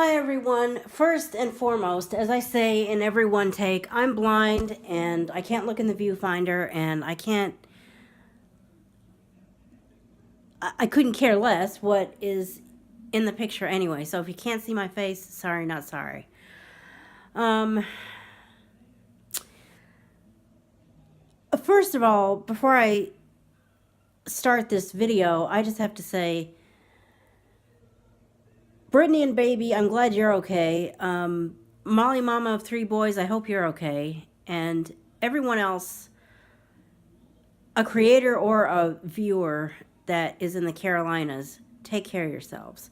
Hi everyone. First and foremost, as I say in every one take, I'm blind and I can't look in the viewfinder and I couldn't care less what is in the picture anyway. So if you can't see my face, sorry, not sorry. First of all, before I start this video, I just have to say, Brittany and baby, I'm glad you're okay. Molly, mama of 3 boys, I hope you're okay. And everyone else, a creator or a viewer that is in the Carolinas, take care of yourselves.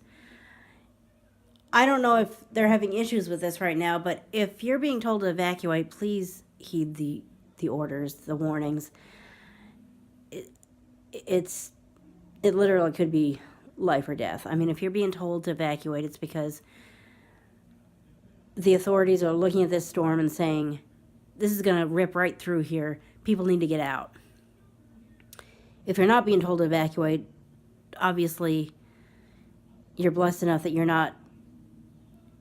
I don't know if they're having issues with this right now, but if you're being told to evacuate, please heed the orders, the warnings. It literally could be life or death. I mean, if you're being told to evacuate, it's because the authorities are looking at this storm and saying, this is going to rip right through here. People need to get out. If you're not being told to evacuate, obviously you're blessed enough that you're not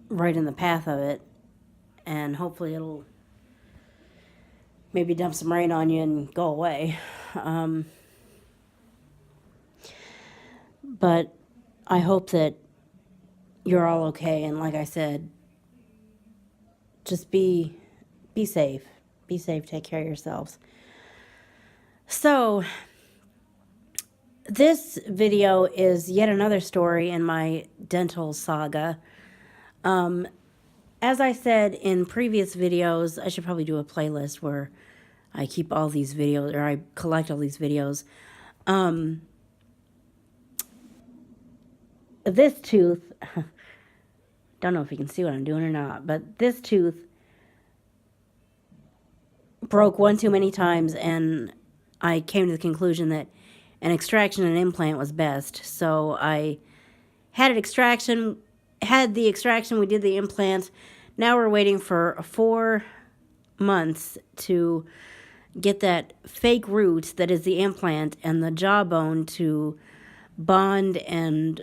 right in the path of it, and hopefully it'll maybe dump some rain on you and go away. But I hope that you're all okay, and like I said, just be safe. Be safe, take care of yourselves. So, this video is yet another story in my dental saga. As I said in previous videos, I should probably do a playlist where I keep all these videos, or I collect all these videos. This tooth, don't know if you can see what I'm doing or not, but this tooth broke one too many times, and I came to the conclusion that an extraction and implant was best. So I had the extraction, we did the implant. Now we're waiting for 4 months to get that fake root that is the implant and the jawbone to bond and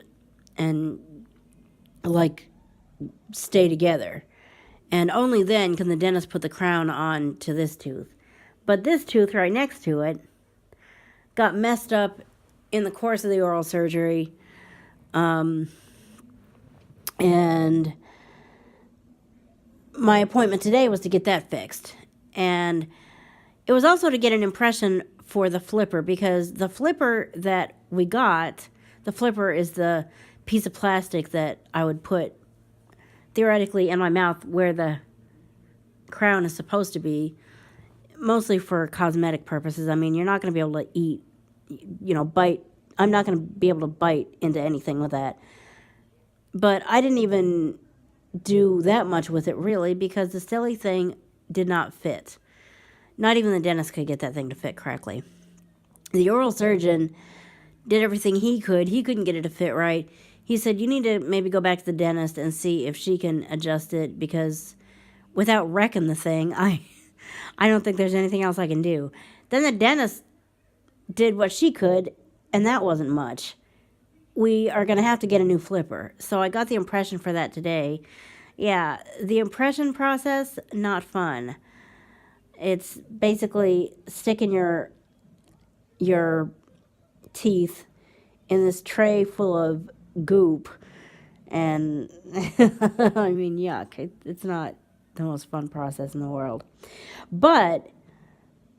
like stay together. And only then can the dentist put the crown on to this tooth. But this tooth right next to it got messed up in the course of the oral surgery. And my appointment today was to get that fixed. And it was also to get an impression for the flipper, because the flipper that we got, the flipper is the piece of plastic that I would put theoretically in my mouth where the crown is supposed to be, mostly for cosmetic purposes. I mean, you're not going to be able to eat, bite. I'm not going to be able to bite into anything with that. But I didn't even do that much with it, really, because the silly thing did not fit. Not even the dentist could get that thing to fit correctly. The oral surgeon did everything he could. He couldn't get it to fit right. He said, you need to maybe go back to the dentist and see if she can adjust it, because without wrecking the thing, I don't think there's anything else I can do. Then the dentist did what she could, and that wasn't much. We are going to have to get a new flipper. So I got the impression for that today. Yeah, the impression process, not fun. It's basically sticking your teeth in this tray full of goop, and I mean, yuck. It's not the most fun process in the world. But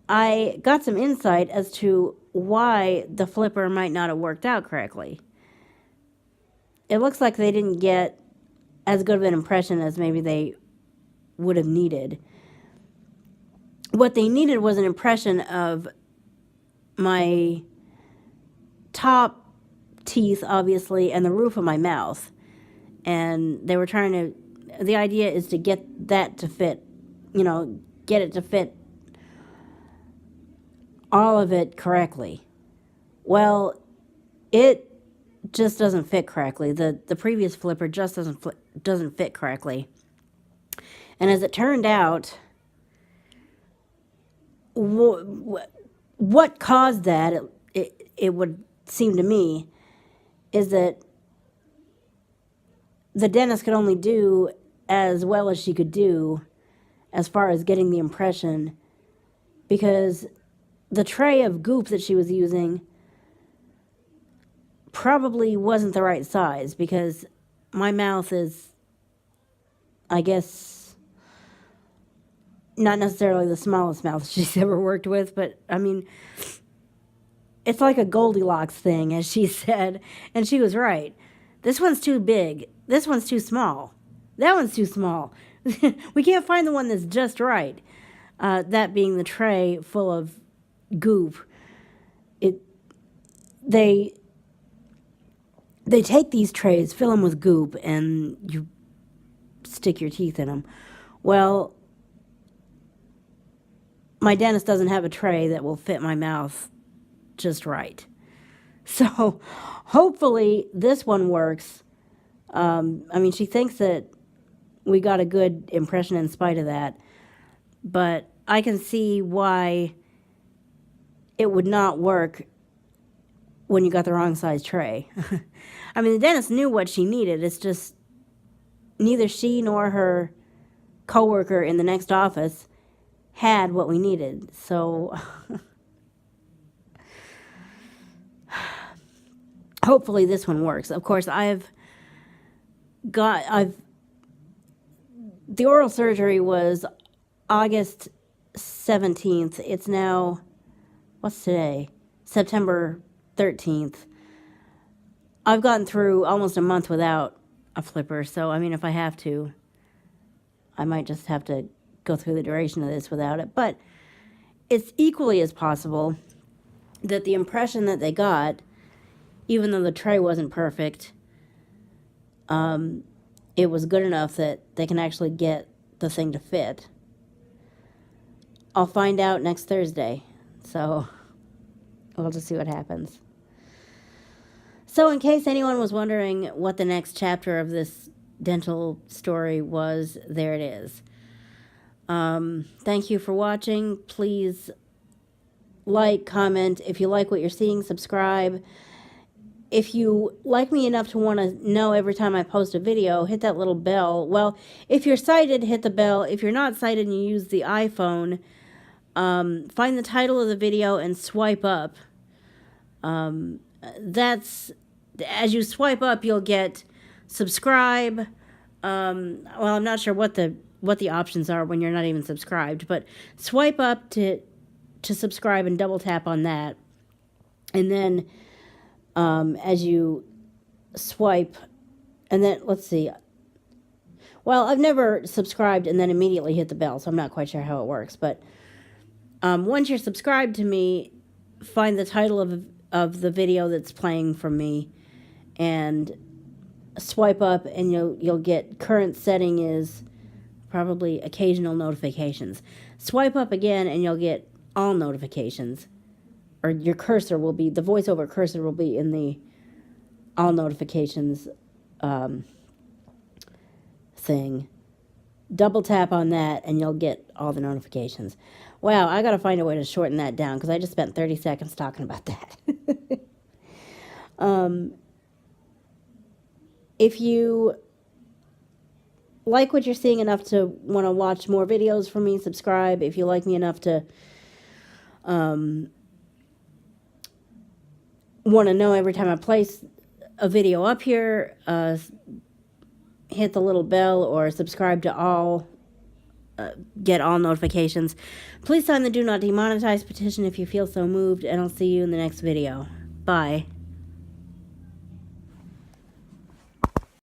I got some insight as to why the flipper might not have worked out correctly. It looks like they didn't get as good of an impression as maybe they would have needed. What they needed was an impression of my top teeth, obviously, and the roof of my mouth. And they were trying to, the idea is to get that to fit, get it to fit all of it correctly. Well, it just doesn't fit correctly. The previous flipper just doesn't fit correctly. And as it turned out, what caused that, it would seem to me, is that the dentist could only do as well as she could do as far as getting the impression, because the tray of goop that she was using probably wasn't the right size, because my mouth is, I guess, not necessarily the smallest mouth she's ever worked with, but I mean, it's like a Goldilocks thing, as she said, and she was right. This one's too big. This one's too small. That one's too small. We can't find the one that's just right. That being the tray full of goop. They take these trays, fill them with goop, and you stick your teeth in them. Well, my dentist doesn't have a tray that will fit my mouth just right. So hopefully this one works. I mean, she thinks that we got a good impression in spite of that, but I can see why it would not work when you got the wrong size tray. I mean, the dentist knew what she needed. It's just neither she nor her coworker in the next office had what we needed. So hopefully this one works. Of course, the oral surgery was August 17th. It's now, what's today? September 13th. I've gotten through almost a month without a flipper, so I mean, if I have to, I might just have to go through the duration of this without it. But it's equally as possible that the impression that they got, even though the tray wasn't perfect, it was good enough that they can actually get the thing to fit. I'll find out next Thursday, so we'll just see what happens. So in case anyone was wondering what the next chapter of this dental story was, there it is. Thank you for watching. Please like, comment. If you like what you're seeing, subscribe. If you like me enough to want to know every time I post a video, hit that little bell. Well, if you're sighted, hit the bell. If you're not sighted and you use the iPhone, find the title of the video and swipe up. As you swipe up, you'll get subscribe. Well, I'm not sure what the options are when you're not even subscribed, but swipe up to subscribe and double tap on that. And then as you swipe, and then let's see. Well, I've never subscribed and then immediately hit the bell, so I'm not quite sure how it works. But once you're subscribed to me, find the title of the video that's playing from me, and swipe up, and you'll get current setting is probably occasional notifications. Swipe up again, and you'll get all notifications, or your cursor will be, the voiceover cursor will be in the all notifications thing. Double tap on that, and you'll get all the notifications. Wow, I got to find a way to shorten that down, because I just spent 30 seconds talking about that. If you like what you're seeing enough to want to watch more videos from me, subscribe. If you like me enough to want to know every time I place a video up here, hit the little bell or subscribe to all, get all notifications. Please sign the Do Not Demonetize petition if you feel so moved, and I'll see you in the next video. Bye.